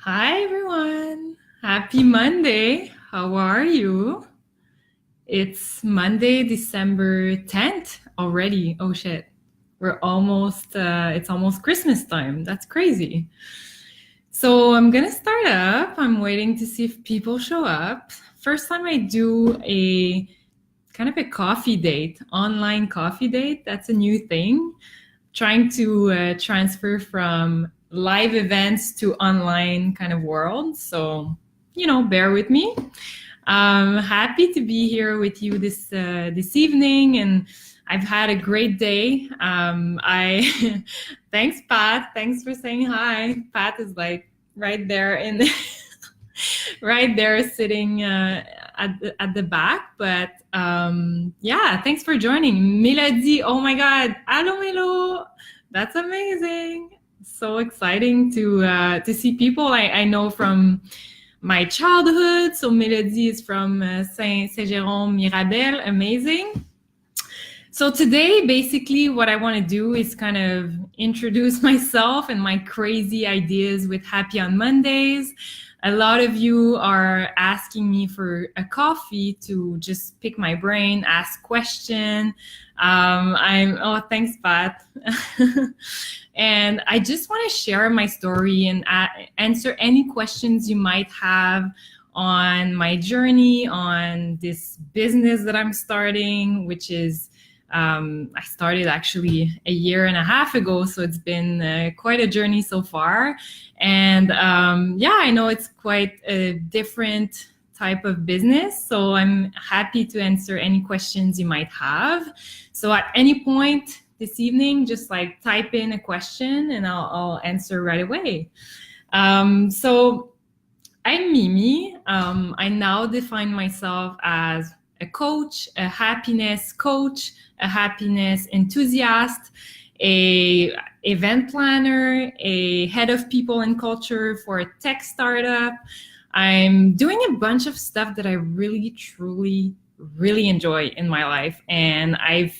Hi everyone. Happy Monday. How are you? It's Monday, December 10th already. Oh shit. It's almost Christmas time. That's crazy. So I'm gonna start up. I'm waiting to see if people show up. First time I do a kind of a coffee date, online coffee date. That's a new thing. Trying to transfer from live events to online kind of world. So, bear with me. Happy to be here with you this evening, and I've had a great day. I thanks, Pat. Thanks for saying hi. Pat is like right there right there sitting at the back. But yeah, thanks for joining. Melody, oh my God. Hello, Melo. That's amazing. So exciting to see people I know from my childhood. So Melody is from Saint-Jérôme Mirabel. Amazing. So today, basically, what I want to do is kind of introduce myself and my crazy ideas with Happy on Mondays. A lot of you are asking me for a coffee to just pick my brain, ask question. Thanks, Pat. And I just want to share my story and answer any questions you might have on my journey, on this business that I'm starting, which is I started actually a year and a half ago, so it's been quite a journey so far. And yeah, I know it's quite a different type of business, so I'm happy to answer any questions you might have. So at any point this evening, just like type in a question and I'll answer right away. So I'm Mimi. I now define myself as a coach, a happiness coach, a happiness enthusiast, a event planner, a head of people and culture for a tech startup. I'm doing a bunch of stuff that I really, truly, really enjoy in my life. And I've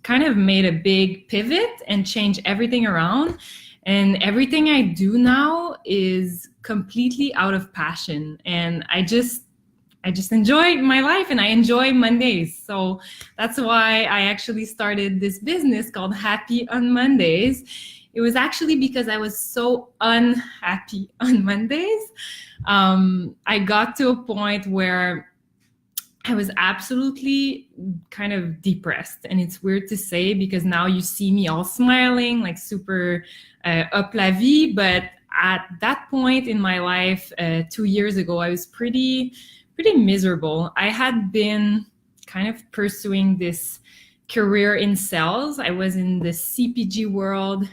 kind of made a big pivot and changed everything around. And everything I do now is completely out of passion. And I just enjoy my life and I enjoy Mondays. So that's why I actually started this business called Happy on Mondays. It was actually because I was so unhappy on Mondays. I got to a point where I was absolutely kind of depressed. And it's weird to say because now you see me all smiling, like super up la vie. But at that point in my life, 2 years ago, I was pretty miserable. I had been kind of pursuing this career in sales. I was in the CPG world.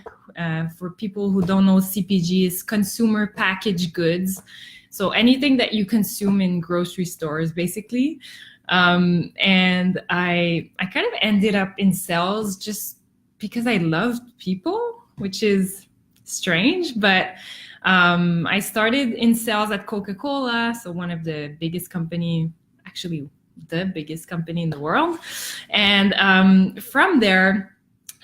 For people who don't know, CPG is consumer packaged goods. So anything that you consume in grocery stores, basically. And I kind of ended up in sales just because I loved people, which is strange, but I started in sales at Coca-Cola, so one of the biggest company, actually the biggest company in the world. And from there,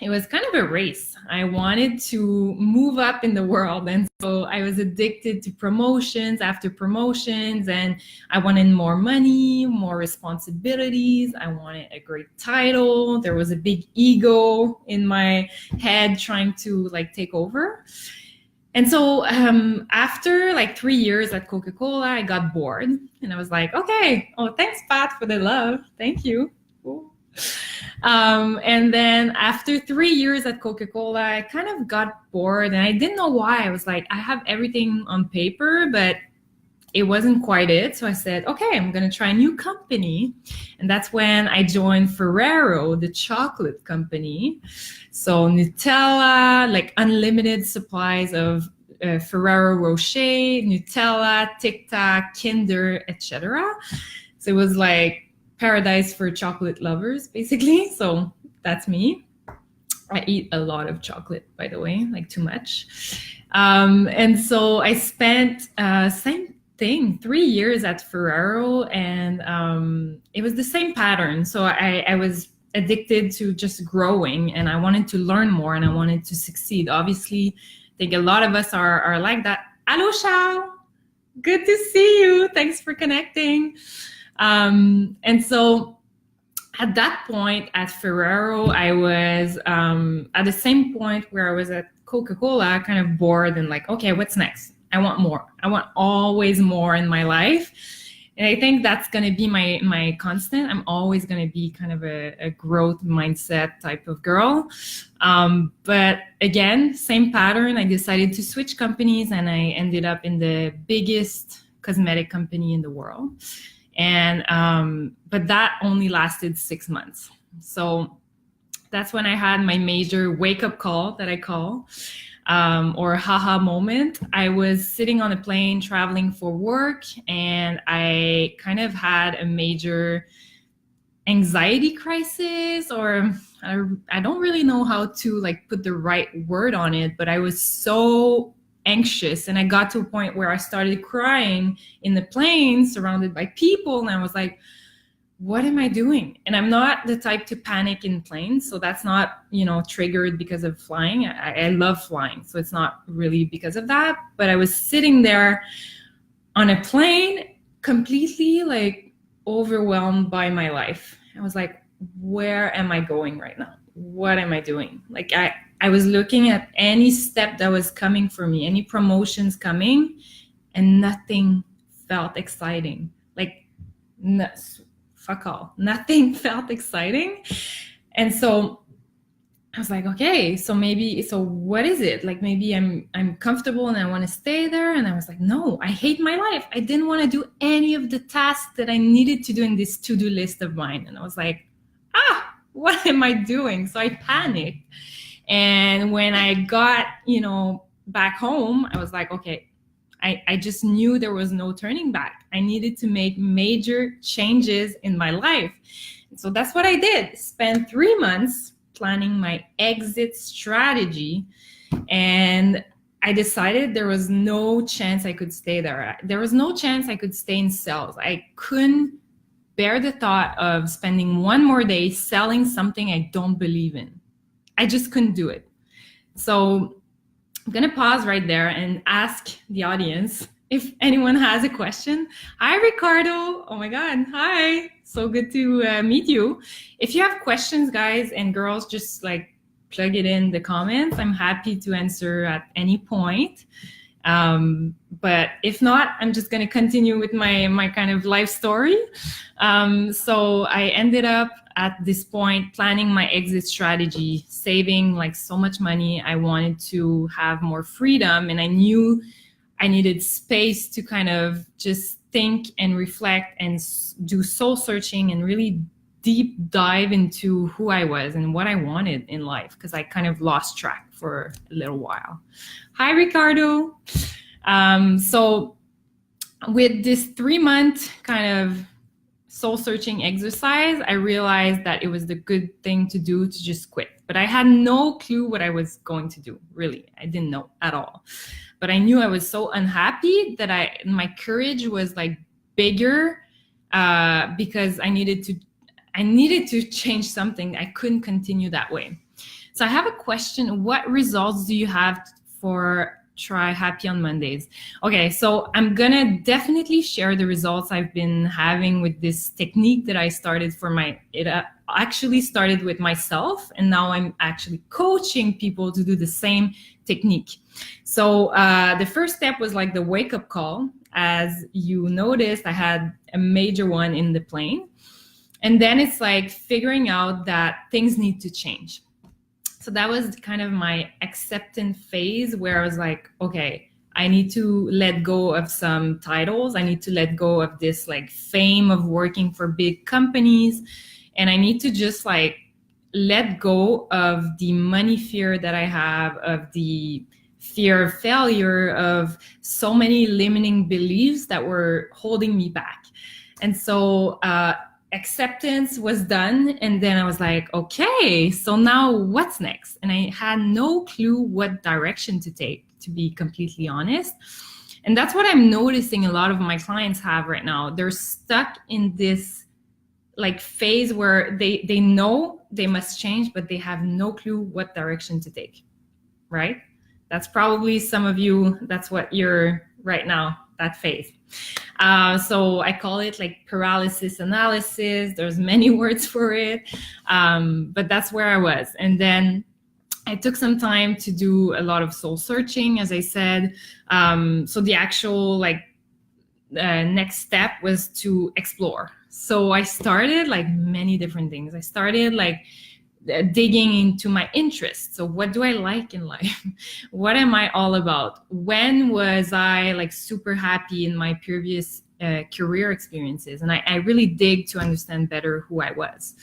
it was kind of a race. I wanted to move up in the world. And so I was addicted to promotions after promotions, and I wanted more money, more responsibilities. I wanted a great title. There was a big ego in my head trying to like take over. And so after like 3 years at Coca-Cola, I got bored and I was like, okay, oh, thanks, Pat, for the love. Thank you. Cool. And then after 3 years at Coca-Cola, I kind of got bored and I didn't know why. I was like, I have everything on paper, but it wasn't quite it. So I said, okay, I'm going to try a new company. And that's when I joined Ferrero, the chocolate company. So Nutella, like unlimited supplies of Ferrero Rocher, Nutella, Tic Tac, Kinder, etc. So it was like paradise for chocolate lovers, basically. So that's me. I eat a lot of chocolate, by the way, like too much. And so I spent same thing, 3 years at Ferrero, and it was the same pattern. So I was addicted to just growing, and I wanted to learn more, and I wanted to succeed. Obviously, I think a lot of us are like that. Hello, Shao. Good to see you. Thanks for connecting. And so at that point at Ferrero, I was at the same point where I was at Coca-Cola, kind of bored and like, okay, what's next? I want more. I want always more in my life. And I think that's going to be my constant. I'm always going to be kind of a growth mindset type of girl. But again, same pattern. I decided to switch companies and I ended up in the biggest cosmetic company in the world. And but that only lasted 6 months. So that's when I had my major wake-up call that I call, or haha moment. I was sitting on a plane traveling for work, and I kind of had a major anxiety crisis, or I don't really know how to like put the right word on it, but I was so anxious, and I got to a point where I started crying in the plane surrounded by people, and I was like, what am I doing? And I'm not the type to panic in planes, so that's not, triggered because of flying. I love flying, so it's not really because of that. But I was sitting there on a plane completely like overwhelmed by my life. I was like, where am I going right now? What am I doing? Like I was looking at any step that was coming for me, any promotions coming, and nothing felt exciting. Like, fuck all. Nothing felt exciting. And so I was like, okay, so what is it? Like, maybe I'm comfortable and I want to stay there. And I was like, no, I hate my life. I didn't want to do any of the tasks that I needed to do in this to-do list of mine. And I was like, what am I doing? So I panicked. And when I got, back home, I was like, okay, I just knew there was no turning back. I needed to make major changes in my life. And so that's what I did. Spent 3 months planning my exit strategy. And I decided there was no chance I could stay there. There was no chance I could stay in sales. I couldn't bear the thought of spending one more day selling something I don't believe in. I just couldn't do it. So I'm going to pause right there and ask the audience if anyone has a question. Hi, Ricardo. Oh my God. Hi. So good to meet you. If you have questions, guys and girls, just like plug it in the comments. I'm happy to answer at any point. But if not, I'm just going to continue with my kind of life story. So I ended up at this point planning my exit strategy, saving like so much money. I wanted to have more freedom, and I knew I needed space to kind of just think and reflect and do soul searching and really deep dive into who I was and what I wanted in life, because I kind of lost track for a little while. Hi, Ricardo. So with this 3-month kind of soul searching exercise, I realized that it was the good thing to do to just quit. But I had no clue what I was going to do. Really, I didn't know at all. But I knew I was so unhappy that my courage was like bigger, because I needed to change something. I couldn't continue that way. So I have a question. What results do you have for try Happy on Mondays? Okay, so I'm gonna definitely share the results I've been having with this technique that I started it actually started with myself, and now I'm actually coaching people to do the same technique. So the first step was like the wake-up call. As you noticed, I had a major one in the plane. And then it's like figuring out that things need to change. So that was kind of my acceptance phase, where I was like, okay, I need to let go of some titles. I need to let go of this like fame of working for big companies. And I need to just like let go of the money fear that I have, of the fear of failure, of so many limiting beliefs that were holding me back. And so acceptance was done, and then I was like, okay, so now what's next? And I had no clue what direction to take, to be completely honest. And that's what I'm noticing a lot of my clients have right now. They're stuck in this like phase where they know they must change, but they have no clue what direction to take, right? That's probably some of you, that's what you're right now that phase. So I call it like paralysis analysis. There's many words for it, but that's where I was. And then I took some time to do a lot of soul searching, as I said. So the actual next step was to explore. So I started like many different things. I started like digging into my interests. So what do I like in life? What am I all about? When was I like super happy in my previous career experiences? And I really dig to understand better who I was.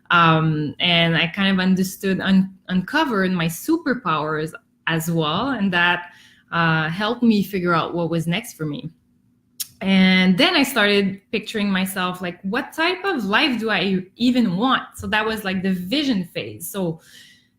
And I kind of uncovered my superpowers as well. And that helped me figure out what was next for me. And then I started picturing myself like, what type of life do I even want? So that was like the vision phase. So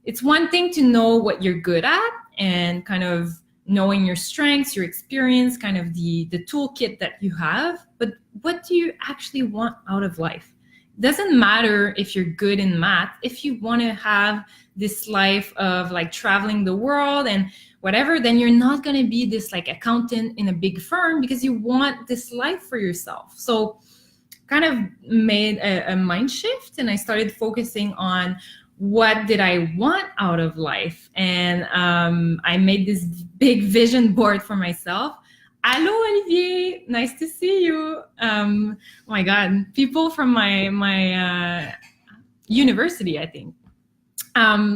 it's one thing to know what you're good at and kind of knowing your strengths, your experience, kind of the toolkit that you have. But what do you actually want out of life? It doesn't matter if you're good in math. If you want to have this life of like traveling the world and whatever, then you're not going to be this like accountant in a big firm because you want this life for yourself. So kind of made a mind shift, and I started focusing on what did I want out of life. And I made this big vision board for myself. Hello, Olivier. Nice to see you. Oh my God, people from my university, I think.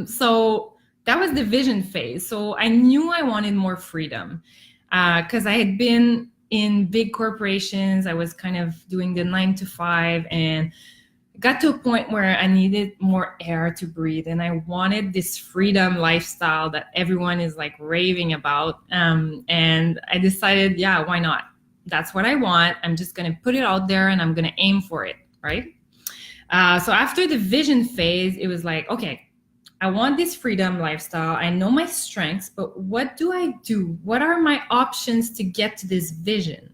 So that was the vision phase. So I knew I wanted more freedom because I had been in big corporations. I was kind of doing the 9 to 5 and got to a point where I needed more air to breathe. And I wanted this freedom lifestyle that everyone is like raving about. And I decided, yeah, why not? That's what I want. I'm just going to put it out there and I'm going to aim for it, right? So after the vision phase, it was like, okay, I want this freedom lifestyle. I know my strengths, but what do I do? What are my options to get to this vision?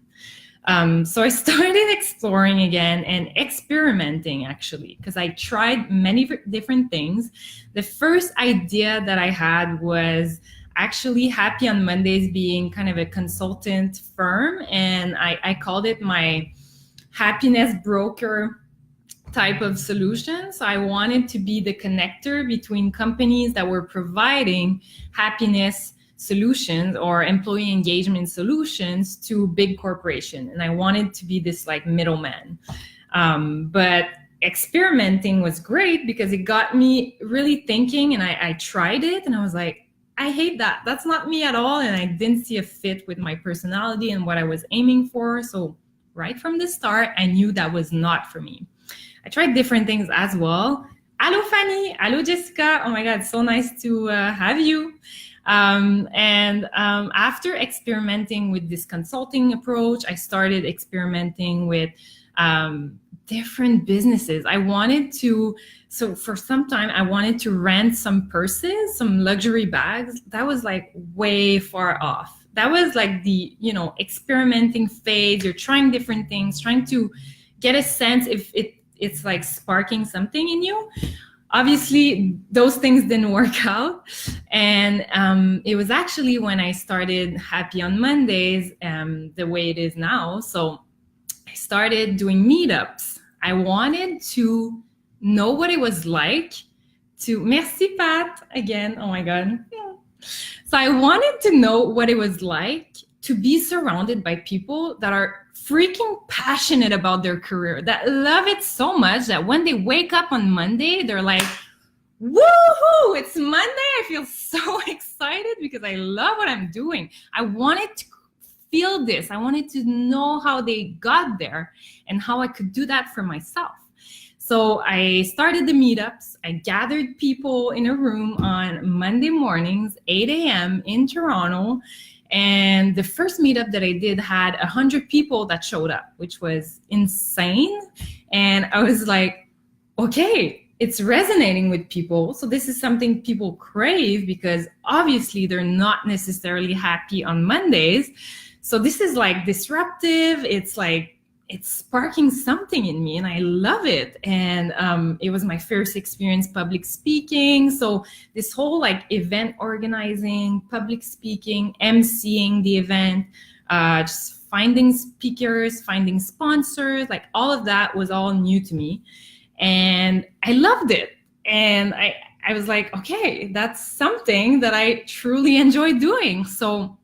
So I started exploring again and experimenting, actually, because I tried many different things. The first idea that I had was actually Happy on Mondays being kind of a consultant firm. And I called it my happiness broker type of solution. So I wanted to be the connector between companies that were providing happiness solutions or employee engagement solutions to big corporations. And I wanted to be this like middleman. But experimenting was great because it got me really thinking, and I tried it and I was like, I hate that. That's not me at all. And I didn't see a fit with my personality and what I was aiming for. So right from the start, I knew that was not for me. I tried different things as well. Hello, Fanny. Hello, Jessica. Oh my God, so nice to have you. After experimenting with this consulting approach, I started experimenting with different businesses. So for some time, I wanted to rent some purses, some luxury bags. That was like way far off. That was like the, experimenting phase. You're trying different things, trying to get a sense if it's like sparking something in you. Obviously, those things didn't work out. And it was actually when I started Happy on Mondays, the way it is now. So I started doing meetups. I wanted to know what it was like to, merci Pat, again, oh my God. So I wanted to know what it was like to be surrounded by people that are freaking passionate about their career, that love it so much that when they wake up on Monday, they're like, woohoo, it's Monday. I feel so excited because I love what I'm doing. I wanted to feel this. I wanted to know how they got there and how I could do that for myself. So I started the meetups. I gathered people in a room on Monday mornings, 8 a.m. in Toronto. And the first meetup that I did had 100 people that showed up, which was insane. And I was like, okay, it's resonating with people. So this is something people crave because obviously they're not necessarily happy on Mondays. So this is like disruptive. It's like, it's sparking something in me and I love it. And it was my first experience public speaking. So this whole like event organizing, public speaking, emceeing the event, just finding speakers, finding sponsors, like all of that was all new to me. And I loved it. And I was like, okay, that's something that I truly enjoy doing. So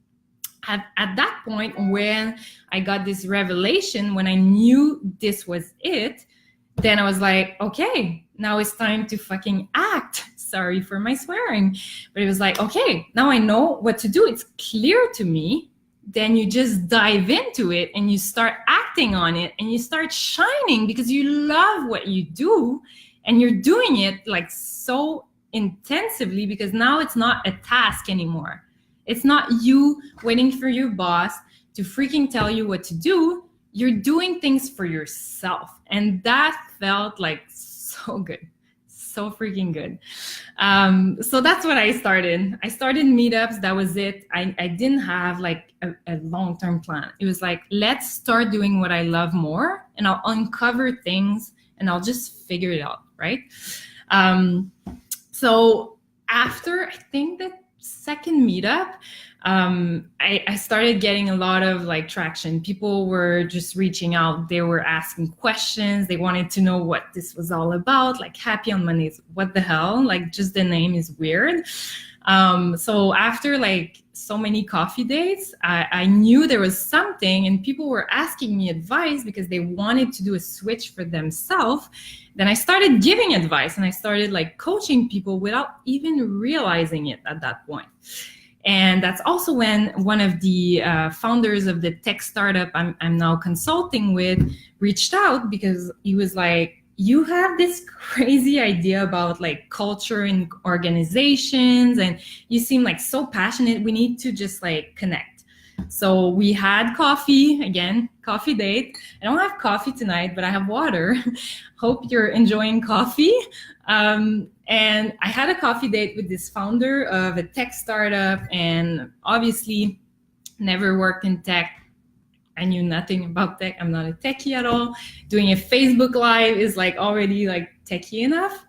at that point, when I got this revelation, when I knew this was it, then I was like, okay, now it's time to fucking act. Sorry for my swearing. But it was like, okay, now I know what to do. It's clear to me. Then you just dive into it and you start acting on it and you start shining because you love what you do and you're doing it like so intensively, because now it's not a task anymore. It's not you waiting for your boss to freaking tell you what to do. You're doing things for yourself. And that felt like so good, so freaking good. So that's what I started. I started meetups. That was it. I didn't have like a long-term plan. It was like, let's start doing what I love more, and I'll uncover things and I'll just figure it out, right? So after, I think, the second meetup, I started getting a lot of like traction. People were just reaching out. They were asking questions. They wanted to know what this was all about. Like, Happy on Mondays, what the hell? Like, just the name is weird. So after like so many coffee dates, I knew there was something, and people were asking me advice because they wanted to do a switch for themselves. Then I started giving advice, and I started like coaching people without even realizing it at that point. And that's also when one of the founders of the tech startup I'm now consulting with reached out, because he was like, you have this crazy idea about like culture in organizations, and you seem like so passionate. We need to just like connect. So we had coffee, again, coffee date. I don't have coffee tonight, but I have water. Hope you're enjoying coffee. And I had a coffee date with this founder of a tech startup, and obviously never worked in tech. I knew nothing about tech. I'm not a techie at all. Doing a Facebook Live is like already like techie enough.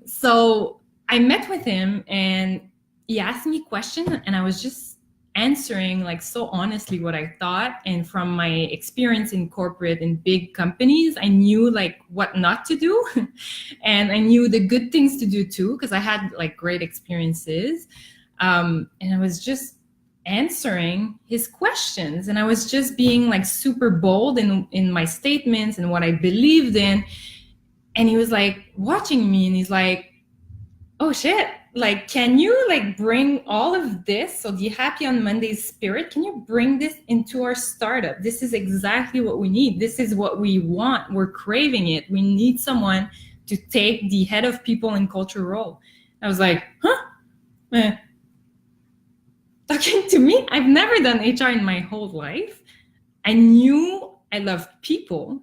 So I met with him, and he asked me questions, and I was just answering like so honestly what I thought. And from my experience in corporate and big companies, I knew like what not to do. And I knew the good things to do too, because I had like great experiences. And I was just answering his questions, and I was just being like super bold in my statements and what I believed in. And he was like watching me, and he's like, oh shit, like, can you like bring all of this, so the Happy on Mondays spirit, can you bring this into our startup? This is exactly what we need. This is what we want. We're craving it. We need someone to take the head of people and culture role. I was like, huh? Talking to me? I've never done HR in my whole life. I knew I loved people,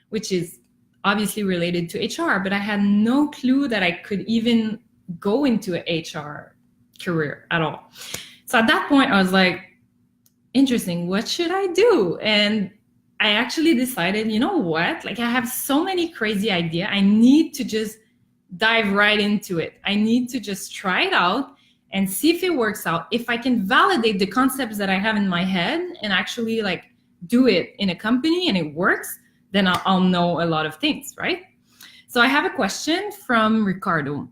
which is obviously related to HR, but I had no clue that I could even go into an HR career at all. So at that point, I was like, interesting, what should I do? And I actually decided, you know what? Like, I have so many crazy ideas. I need to just dive right into it. I need to just try it out and see if it works out. If I can validate the concepts that I have in my head and actually like do it in a company and it works, then I'll know a lot of things, right? So I have a question from Ricardo.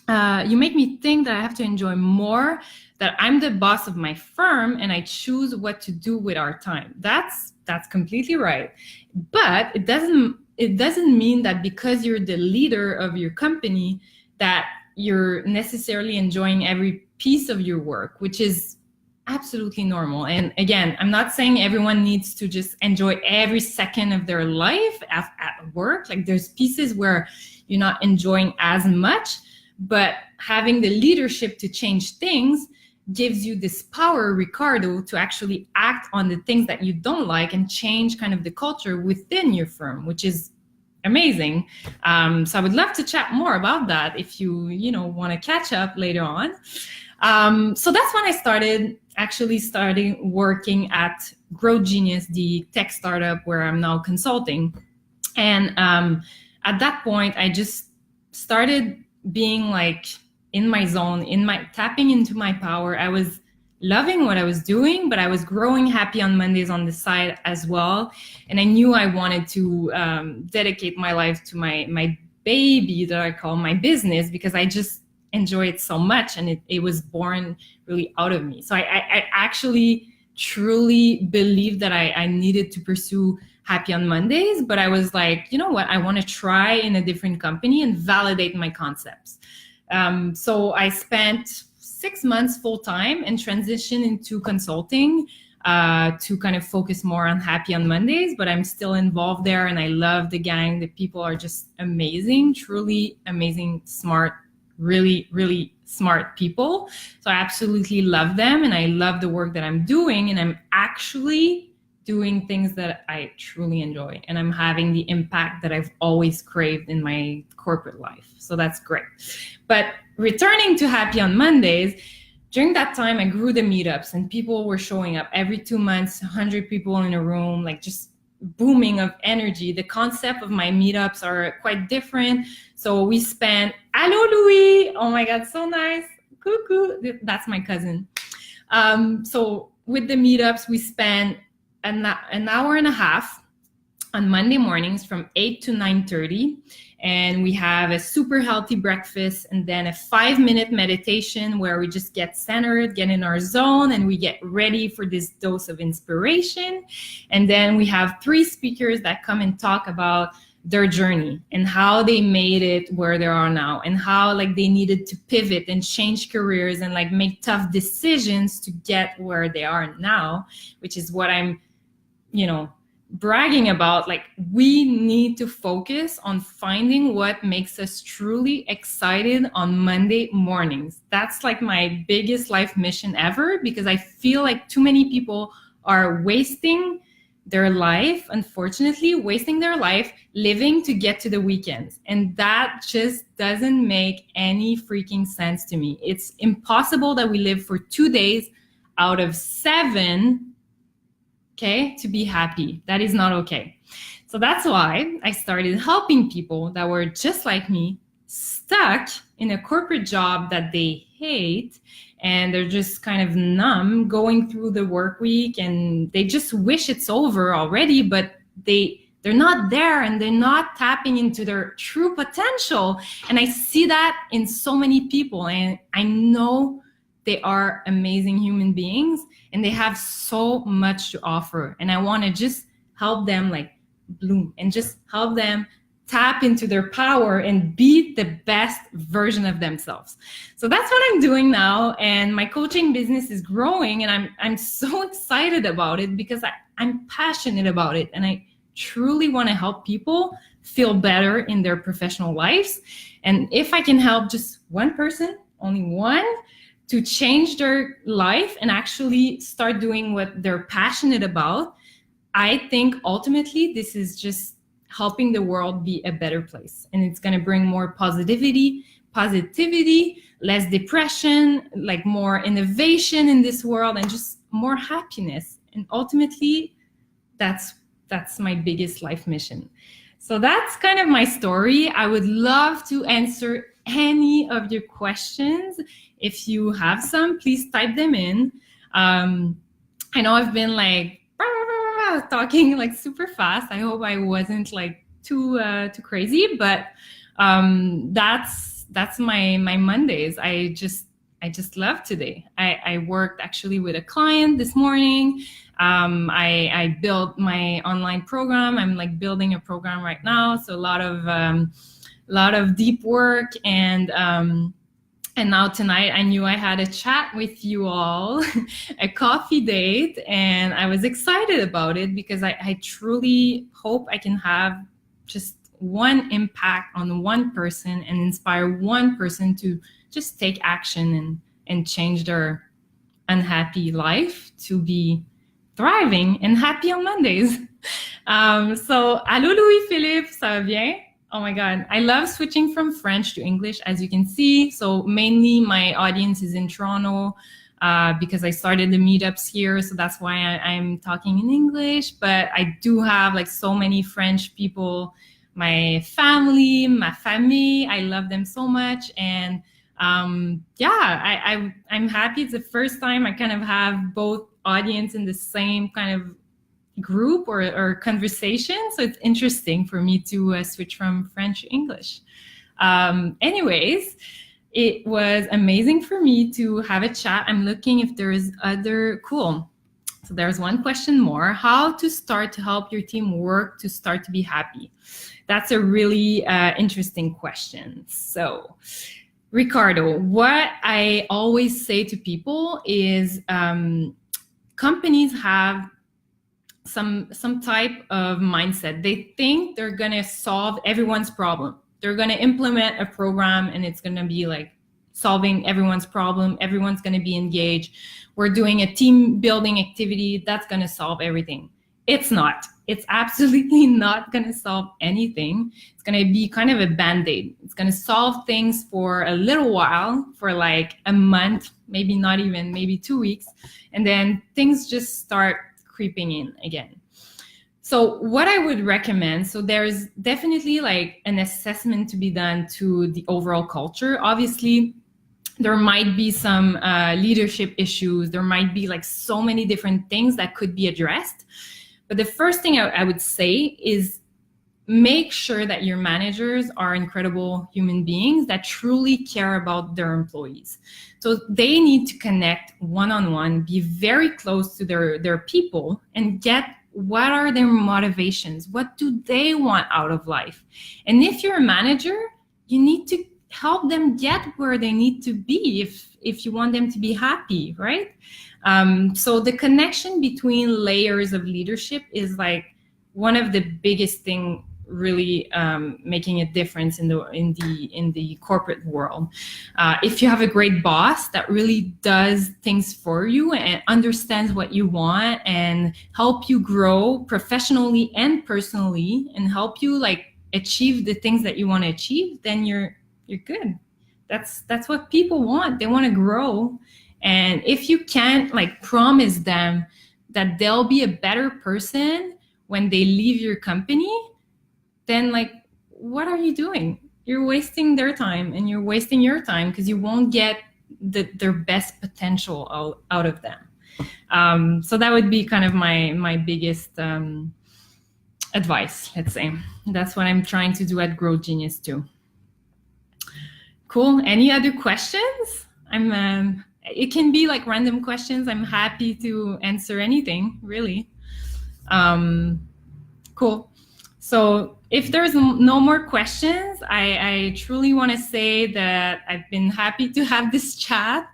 You make me think that I have to enjoy more, that I'm the boss of my firm and I choose what to do with our time. That's completely right. But it doesn't mean that because you're the leader of your company that you're necessarily enjoying every piece of your work, which is absolutely normal. And again, I'm not saying everyone needs to just enjoy every second of their life at work. Like, there's pieces where you're not enjoying as much, but having the leadership to change things gives you this power, Ricardo, to actually act on the things that you don't like and change kind of the culture within your firm, which is amazing. So I would love to chat more about that if you want to catch up later on. So that's when I started working at Growth Genius, the tech startup where I'm now consulting. And at that point, I just started being like in my zone, tapping into my power. I was loving what I was doing, but I was growing Happy on Mondays on the side as well. And I knew I wanted to dedicate my life to my baby that I call my business, because I just enjoy it so much, and it was born really out of me. So I actually truly believed that I needed to pursue Happy on Mondays, but I was like, you know what, I want to try in a different company and validate my concepts. So I spent 6 months full time and transitioned into consulting to kind of focus more on Happy on Mondays, but I'm still involved there, and I love the gang. The people are just amazing, truly amazing, smart, really, really smart people. So I absolutely love them, and I love the work that I'm doing, and I'm actually doing things that I truly enjoy, and I'm having the impact that I've always craved in my corporate life. So that's great. But returning to Happy on Mondays, during that time, I grew the meetups, and people were showing up every 2 months, 100 people in a room, like just booming of energy. The concept of my meetups are quite different. So we spent, hello, Louis. Oh my God, so nice. Cuckoo. That's my cousin. So with the meetups, we spent an hour and a half on Monday mornings from 8 to 9:30. And we have a super healthy breakfast, and then a 5-minute meditation where we just get centered, get in our zone, and we get ready for this dose of inspiration. And then we have 3 speakers that come and talk about their journey and how they made it where they are now, and how like they needed to pivot and change careers and like make tough decisions to get where they are now, which is what I'm, bragging about. Like, we need to focus on finding what makes us truly excited on Monday mornings. That's like my biggest life mission ever, because I feel like too many people are wasting their life, unfortunately, wasting their life living to get to the weekends. And that just doesn't make any freaking sense to me. It's impossible that we live for 2 days out of 7, okay, to be happy. That is not okay. So that's why I started helping people that were just like me, stuck in a corporate job that they hate, and they're just kind of numb going through the work week, and they just wish it's over already, but they're not there, and they're not tapping into their true potential. And I see that in so many people, and I know they are amazing human beings, and they have so much to offer. And I want to just help them like bloom, and just help them tap into their power and be the best version of themselves. So that's what I'm doing now. And my coaching business is growing, and I'm so excited about it, because I'm passionate about it. And I truly want to help people feel better in their professional lives. And if I can help just one person, only one, to change their life and actually start doing what they're passionate about, I think ultimately this is just helping the world be a better place. And it's going to bring more positivity, less depression, like more innovation in this world, and just more happiness. And ultimately, that's my biggest life mission. So that's kind of my story. I would love to answer any of your questions. If you have some, please type them in. I know I've been like talking like super fast. I hope I wasn't like too crazy, but that's my Mondays. I just love today. I worked actually with a client this morning. I built my online program. I'm like building a program right now. So a lot of deep work, and now tonight I knew I had a chat with you all, a coffee date, and I was excited about it, because I truly hope I can have just one impact on one person and inspire one person to just take action and change their unhappy life to be thriving and happy on Mondays. So, allô Louis-Philippe, ça va bien? Oh my God, I love switching from French to English, as you can see. So mainly my audience is in Toronto because I started the meetups here. So that's why I'm talking in English. But I do have like so many French people, my family, I love them so much. And I'm happy. It's the first time I kind of have both audience in the same kind of group or conversation. So it's interesting for me to switch from French to English. Anyways, it was amazing for me to have a chat. I'm looking if there is other cool. So there's one question more. How to start to help your team work to start to be happy? That's a really interesting question. So Ricardo, what I always say to people is companies have some type of mindset. They think they're going to solve everyone's problem. They're going to implement a program and it's going to be like solving everyone's problem. Everyone's going to be engaged. We're doing a team building activity that's going to solve everything. It's not. It's absolutely not going to solve anything. It's going to be kind of a band-aid. It's going to solve things for a little while, for like a month, maybe not even, maybe 2 weeks. And then things just start creeping in again. So what I would recommend, so there's definitely like an assessment to be done to the overall culture. Obviously, there might be some leadership issues. There might be like so many different things that could be addressed. But the first thing I would say is make sure that your managers are incredible human beings that truly care about their employees. So they need to connect one-on-one, be very close to their people and get what are their motivations? What do they want out of life? And if you're a manager, you need to help them get where they need to be if you want them to be happy, right? So the connection between layers of leadership is like one of the biggest thing really making a difference in the corporate world. If you have a great boss that really does things for you and understands what you want and help you grow professionally and personally and help you like achieve the things that you want to achieve, then you're good. That's what people want. They want to grow. And if you can't like promise them that they'll be a better person when they leave your company, then like, what are you doing? You're wasting their time and you're wasting your time because you won't get their best potential out of them. So that would be kind of my biggest advice, let's say. That's what I'm trying to do at Growth Genius too. Cool. Any other questions? It can be like random questions. I'm happy to answer anything, really. Cool. So if there's no more questions, I truly want to say that I've been happy to have this chat.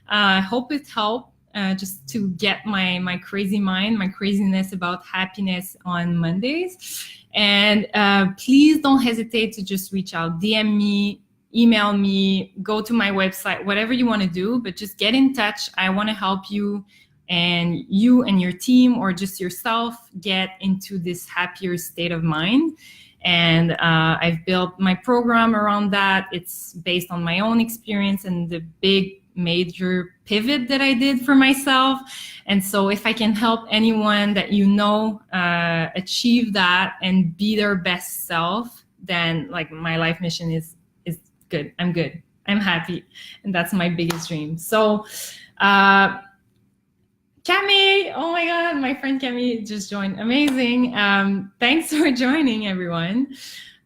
I hope it helped just to get my crazy mind, my craziness about happiness on Mondays. And please don't hesitate to just reach out, DM me, email me, go to my website, whatever you want to do, but just get in touch. I want to help you and your team or just yourself get into this happier state of mind. And I've built my program around that. It's based on my own experience and the big major pivot that I did for myself. And so if I can help anyone that you know achieve that and be their best self, then like my life mission is good. I'm good. I'm happy. And that's my biggest dream. So Camille, oh my God, my friend Camille just joined. Amazing. Thanks for joining, everyone.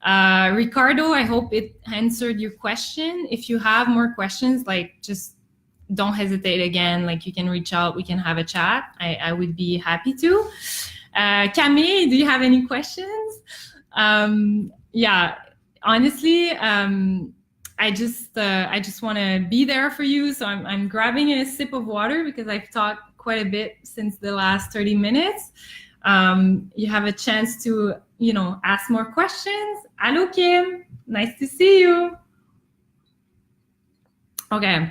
Ricardo, I hope it answered your question. If you have more questions, like just don't hesitate again. Like you can reach out, we can have a chat. I would be happy to. Camille, do you have any questions? Yeah, honestly, I just want to be there for you. So I'm grabbing a sip of water because I've talked quite a bit since the last 30 minutes. You have a chance to, ask more questions. Hello, Kim. Nice to see you. Okay.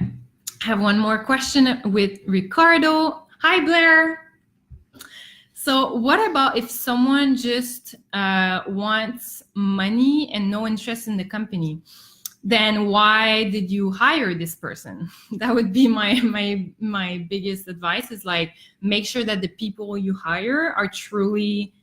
I have one more question with Ricardo. Hi, Blair. So what about if someone just wants money and no interest in the company? Then why did you hire this person? That would be my biggest advice is like, make sure that the people you hire are truly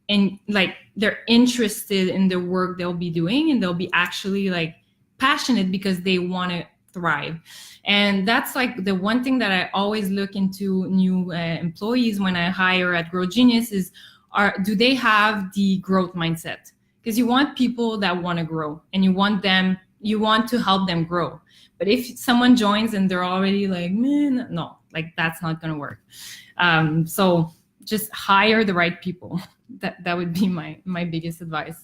they're interested in the work they'll be doing and they'll be actually like passionate because they want to thrive. And that's like the one thing that I always look into new employees when I hire at Grow Genius is, do they have the growth mindset? Because you want people that want to grow, and you want to help them grow. But if someone joins and they're already like, man, no, like that's not going to work. So just hire the right people. That would be my biggest advice.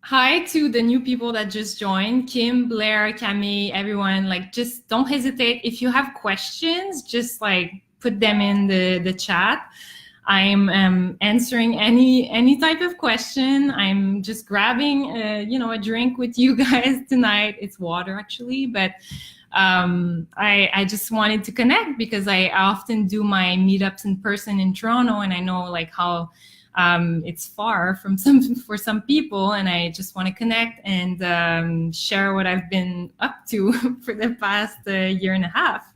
Hi to the new people that just joined, Kim, Blair, Camille, everyone. Like, just don't hesitate. If you have questions, just like put them in the chat. I'm answering any type of question. I'm just grabbing a drink with you guys tonight. It's water actually, but I just wanted to connect because I often do my meetups in person in Toronto, and I know like how it's far for some people, and I just want to connect and share what I've been up to for the past year and a half.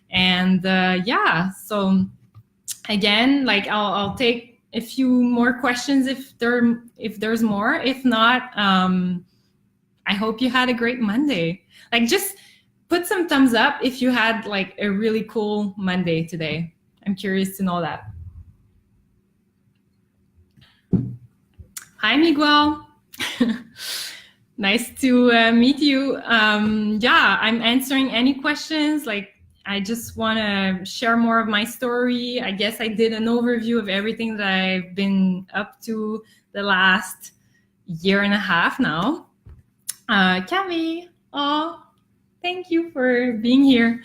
And yeah, so again, like I'll take a few more questions if there's more. If not, I hope you had a great Monday. Like, just put some thumbs up if you had like a really cool Monday today. I'm curious to know that. Hi, Miguel. Nice to meet you. Yeah, I'm answering any questions. Like, I just want to share more of my story. I guess I did an overview of everything that I've been up to the last year and a half now. Cami, oh, thank you for being here.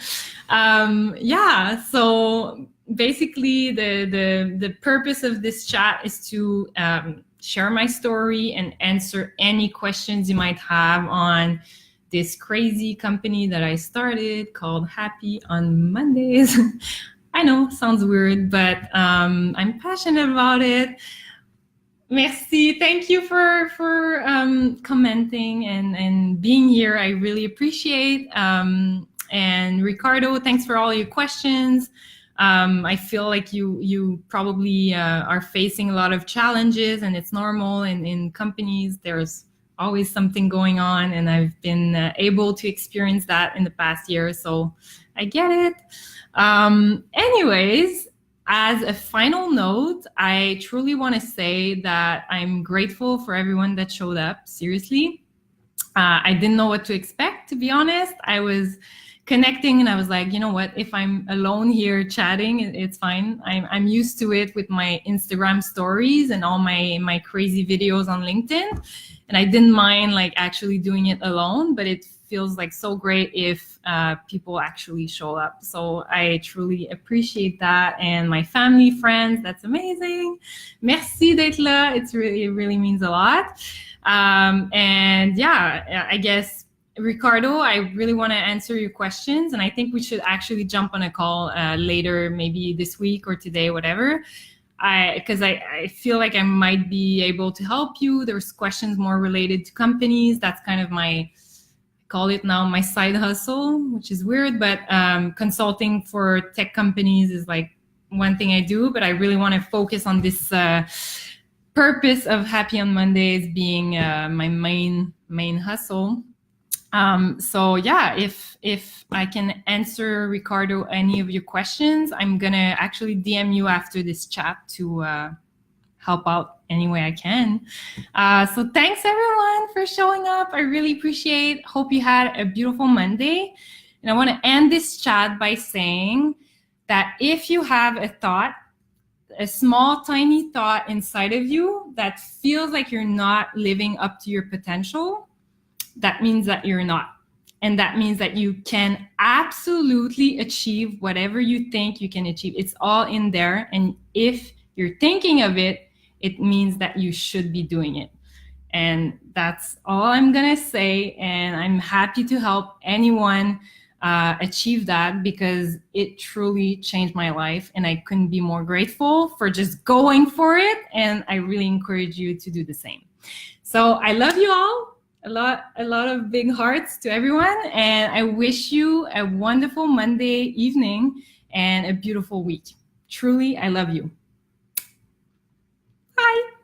Yeah, so basically the purpose of this chat is to share my story and answer any questions you might have on this crazy company that I started called Happy on Mondays. I know, sounds weird, but I'm passionate about it. Merci. Thank you for commenting and being here. I really appreciate. And Ricardo, thanks for all your questions. I feel like you probably are facing a lot of challenges, and it's normal in companies. There's always something going on, and I've been able to experience that in the past year, so I get it. Anyways, as a final note, I truly want to say that I'm grateful for everyone that showed up. Seriously, I didn't know what to expect, to be honest. I was connecting and I was like, you know what, if I'm alone here chatting, it's fine. I'm used to it with my Instagram stories and all my crazy videos on LinkedIn. And I didn't mind like actually doing it alone, but it feels like so great if people actually show up. So I truly appreciate that. And my family, friends, that's amazing. Merci d'être là. It really means a lot. And yeah, I guess, Ricardo, I really want to answer your questions. And I think we should actually jump on a call later, maybe this week or today, whatever. Because I feel like I might be able to help you. There's questions more related to companies. That's kind of I call it now my side hustle, which is weird, but consulting for tech companies is like one thing I do, but I really want to focus on this purpose of Happy on Mondays being my main hustle. So yeah, if I can answer, Ricardo, any of your questions, I'm gonna actually DM you after this chat to help out any way I can. So thanks everyone for showing up. I really appreciate. Hope you had a beautiful Monday. And I want to end this chat by saying that if you have a thought, a small, tiny thought inside of you that feels like you're not living up to your potential, that means that you're not. And that means that you can absolutely achieve whatever you think you can achieve. It's all in there. And if you're thinking of it, it means that you should be doing it. And that's all I'm going to say. And I'm happy to help anyone achieve that, because it truly changed my life. And I couldn't be more grateful for just going for it. And I really encourage you to do the same. So I love you all. A lot of big hearts to everyone, and I wish you a wonderful Monday evening and a beautiful week. Truly, I love you. Bye.